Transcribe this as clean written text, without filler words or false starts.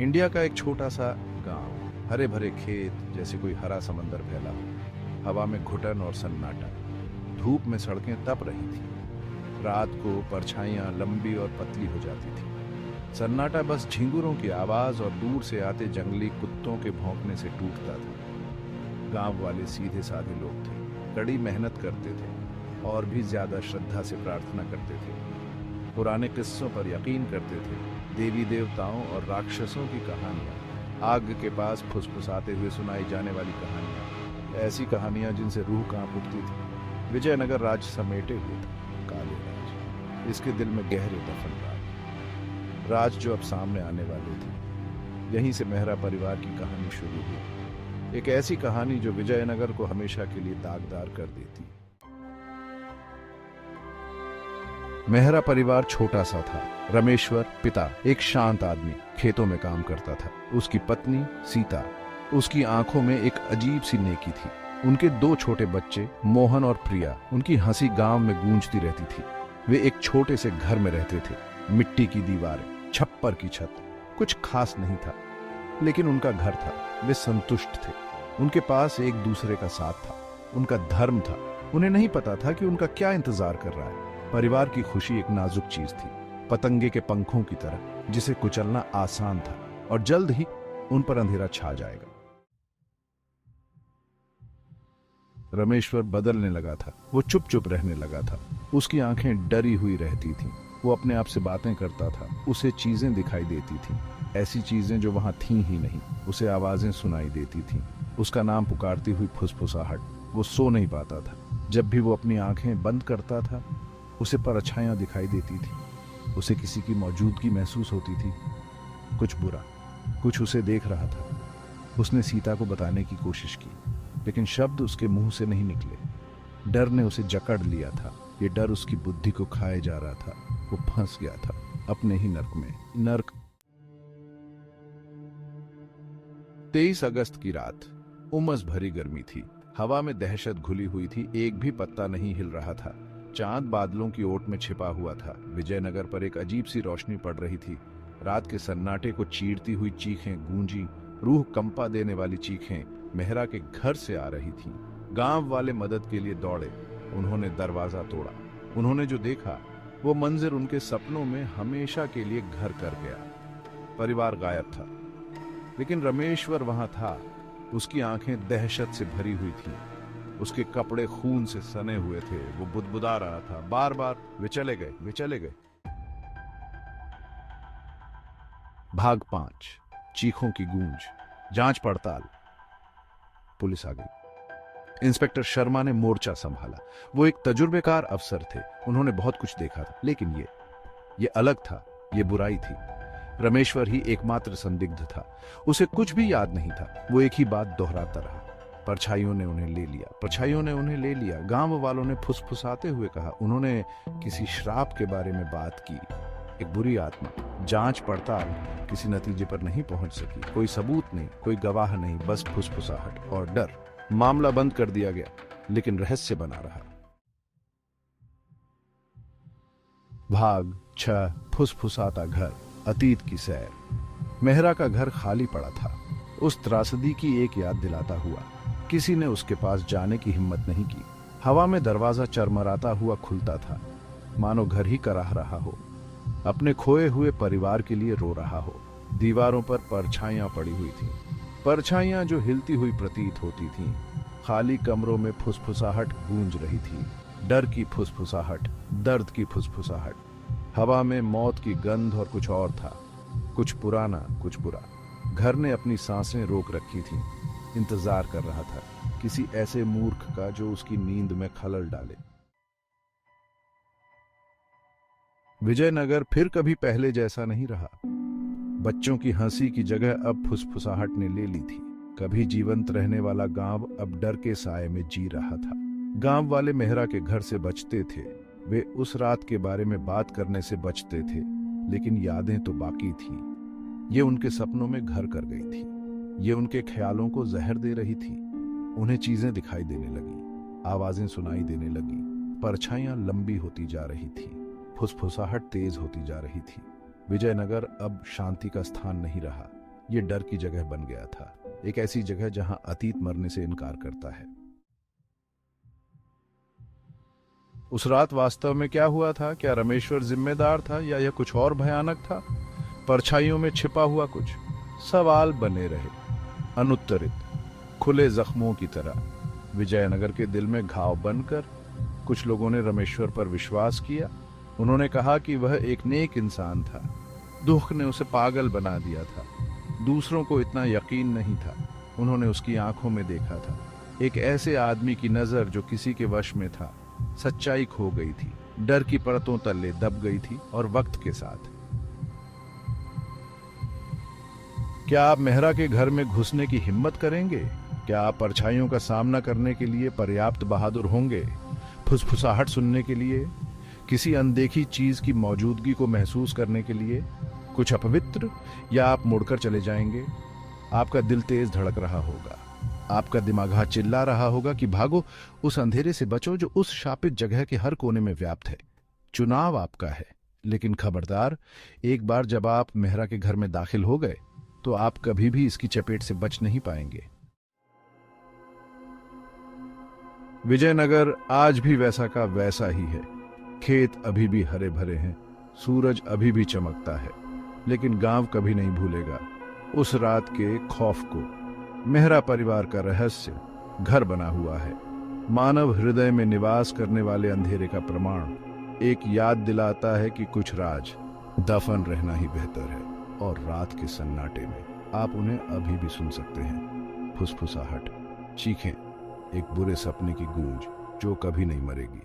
India का एक छोटा सा गांव, हरे भरे खेत जैसे कोई हरा समंदर फैला हो। हवा में घुटन और सन्नाटा। धूप में सड़कें तप रही थी। रात को परछाइयां लंबी और पतली हो जाती थी। सन्नाटा बस झिंगुरों की आवाज और दूर से आते जंगली कुत्तों के भौंकने से टूटता था। गांव वाले सीधे साधे लोग थे, कड़ी मेहनत करते थे और भी ज्यादा श्रद्धा से प्रार्थना करते थे। पुराने किस्सों पर यकीन करते थे, देवी देवताओं और राक्षसों की कहानियां, आग के पास फुसफुसाते हुए सुनाई जाने वाली कहानियां, ऐसी कहानियां जिनसे रूह कांप उठती थी। विजयनगर राज्य समेटे हुए था, काले राज, इसके दिल में गहरे दफन राज जो अब सामने आने वाले थे। यहीं से मेहरा परिवार की कहानी शुरू हुई, एक ऐसी कहानी जो विजयनगर को हमेशा के लिए दागदार कर देती। मेहरा परिवार छोटा सा था। रमेश्वर पिता एक शांत आदमी, खेतों में काम करता था। उसकी पत्नी सीता, उसकी आंखों में एक अजीब सी नेकी थी। उनके दो छोटे बच्चे मोहन और प्रिया। उनकी हंसी गांव में गूंजती रहती थी। वे एक छोटे से घर में रहते थे, मिट्टी की दीवारें, छप्पर की छत। कुछ खास नहीं था, लेकिन उनका घर था। वे संतुष्ट थे। उनके पास एक दूसरे का साथ था, उनका धर्म था। उन्हें नहीं पता था कि उनका क्या इंतजार कर रहा है। परिवार की खुशी एक नाजुक चीज थी, पतंगे के पंखों की तरह, जिसे कुचलना आसान था और जल्द ही उन पर अंधेरा छा जाएगा। रमेश्वर बदलने लगा था। वो चुप चुप रहने लगा था। उसकी आंखें डरी हुई रहती थीं। वो अपने आप से बातें करता था। उसे चीजें दिखाई देती थीं, ऐसी चीजें जो वहां थीं ही नहीं। उसे आवाजें सुनाई देती थीं, उसका नाम पुकारती हुई फुसफुसाहट। वो सो नहीं पाता था। जब भी वो अपनी आंखें बंद करता था, उसे परछाइयां दिखाई देती थी। उसे किसी की मौजूदगी महसूस होती थी। कुछ बुरा, कुछ उसे देख रहा था। उसने सीता को बताने की कोशिश की, लेकिन शब्द उसके मुंह से नहीं निकले। डर ने उसे जकड़ लिया था। ये डर उसकी बुद्धि को खाए जा रहा था। वो फंस गया था अपने ही नर्क में। नर्क। 23 अगस्त की रात, उमस भरी गर्मी थी। हवा में दहशत घुली हुई थी। एक भी पत्ता नहीं हिल रहा था। चांद बादलों की ओट में छिपा हुआ था। विजयनगर पर एक अजीब सी रोशनी पड़ रही थी। रात के सन्नाटे को चीरती हुई चीखें गूंजी, रूह कंपा देने वाली चीखें मेहरा के घर से आ रही थीं। गांव वाले मदद के लिए दौड़े। उन्होंने दरवाजा तोड़ा। उन्होंने जो देखा, वो मंजर उनके सपनों में हमेशा के लिए घर कर गया। परिवार गायब था, लेकिन रमेश्वर वहां था। उसकी आंखें दहशत से भरी हुई थीं। उसके कपड़े खून से सने हुए थे। वो बुदबुदा रहा था बार बार, वे चले गए, वे चले गए। भाग 5, चीखों की गूंज, जांच पड़ताल। पुलिस आ गई। इंस्पेक्टर शर्मा ने मोर्चा संभाला। वो एक तजुर्बेकार अफसर थे। उन्होंने बहुत कुछ देखा था, लेकिन ये अलग था। ये बुराई थी। रमेश्वर ही एकमात्र संदिग्ध था। उसे कुछ भी याद नहीं था। वो एक ही बात दोहराता रहा, परछाइयों ने उन्हें ले लिया, परछाइयों ने उन्हें ले लिया। गांव वालों ने फुसफुसाते हुए कहा। उन्होंने किसी श्राप के बारे में बात की, एक बुरी आत्मा। जांच पड़ताल किसी नतीजे पर नहीं पहुंच सकी। कोई सबूत नहीं, कोई गवाह नहीं, बस फुसफुसाहट और डर। मामला बंद कर दिया गया, लेकिन रहस्य बना रहा। भाग 6, फुसफुसाता घर, अतीत की सैर। मेहरा का घर खाली पड़ा था, उस त्रासदी की एक याद दिलाता हुआ। किसी ने उसके पास जाने की हिम्मत नहीं की। हवा में दरवाजा चरमराता हुआ खुलता था, मानो घर ही कराह रहा हो, अपने खोए हुए परिवार के लिए रो रहा हो। दीवारों पर परछाइयां पड़ी हुई थीं, परछाइयां जो हिलती हुई प्रतीत होती थीं। खाली कमरों में फुसफुसाहट गूंज रही थी, डर की फुसफुसाहट, दर्द की फुसफुसाहट। हवा में मौत की गंध और कुछ और था, कुछ पुराना, कुछ बुरा। घर ने अपनी सांसें रोक रखी थीं, इंतजार कर रहा था किसी ऐसे मूर्ख का जो उसकी नींद में खलल डाले। विजयनगर फिर कभी पहले जैसा नहीं रहा। बच्चों की हंसी की जगह अब फुसफुसाहट ने ले ली थी। कभी जीवंत रहने वाला गांव अब डर के साए में जी रहा था। गांव वाले मेहरा के घर से बचते थे। वे उस रात के बारे में बात करने से बचते थे, लेकिन यादें तो बाकी थीं। ये उनके सपनों में घर कर गई थी। ये उनके ख्यालों को जहर दे रही थी। उन्हें चीजें दिखाई देने लगी, आवाजें सुनाई देने लगी, परछाइयां लंबी होती जा रही थी, फुसफुसाहट तेज होती जा रही थी। विजयनगर अब शांति का स्थान नहीं रहा। ये डर की जगह बन गया था, एक ऐसी जगह जहां अतीत मरने से इनकार करता है। उस रात वास्तव में क्या हुआ था? क्या रमेश्वर जिम्मेदार था या यह कुछ और भयानक था? परछाइयों में छिपा हुआ कुछ। सवाल बने रहे, अनुत्तरित, खुले जख्मों की तरह, विजयनगर के दिल में घाव बनकर। कुछ लोगों ने रमेश्वर पर विश्वास किया। उन्होंने कहा कि वह एक नेक इंसान था, दुख ने उसे पागल बना दिया था। दूसरों को इतना यकीन नहीं था। उन्होंने उसकी आंखों में देखा था, एक ऐसे आदमी की नजर जो किसी के वश में था। सच्चाई खो गई थी, डर की परतों तले दब गई थी, और वक्त के साथ। क्या आप मेहरा के घर में घुसने की हिम्मत करेंगे? क्या आप परछाइयों का सामना करने के लिए पर्याप्त बहादुर होंगे? फुसफुसाहट सुनने के लिए, किसी अनदेखी चीज की मौजूदगी को महसूस करने के लिए, कुछ अपवित्र? या आप मुड़कर चले जाएंगे? आपका दिल तेज धड़क रहा होगा, आपका दिमाग चिल्ला रहा होगा कि भागो, उस अंधेरे से बचो जो उस शापित जगह के हर कोने में व्याप्त है। चुनाव आपका है, लेकिन खबरदार, एक बार जब आप मेहरा के घर में दाखिल हो गए तो आप कभी भी इसकी चपेट से बच नहीं पाएंगे। विजयनगर आज भी वैसा का वैसा ही है। खेत अभी भी हरे भरे हैं, सूरज अभी भी चमकता है, लेकिन गांव कभी नहीं भूलेगा उस रात के खौफ को। मेहरा परिवार का रहस्य घर बना हुआ है, मानव हृदय में निवास करने वाले अंधेरे का प्रमाण। एक याद दिलाता है कि कुछ राज दफन रहना ही बेहतर है, और रात के सन्नाटे में आप उन्हें अभी भी सुन सकते हैं। फुसफुसाहट, चीखें, एक बुरे सपने की गूंज जो कभी नहीं मरेगी।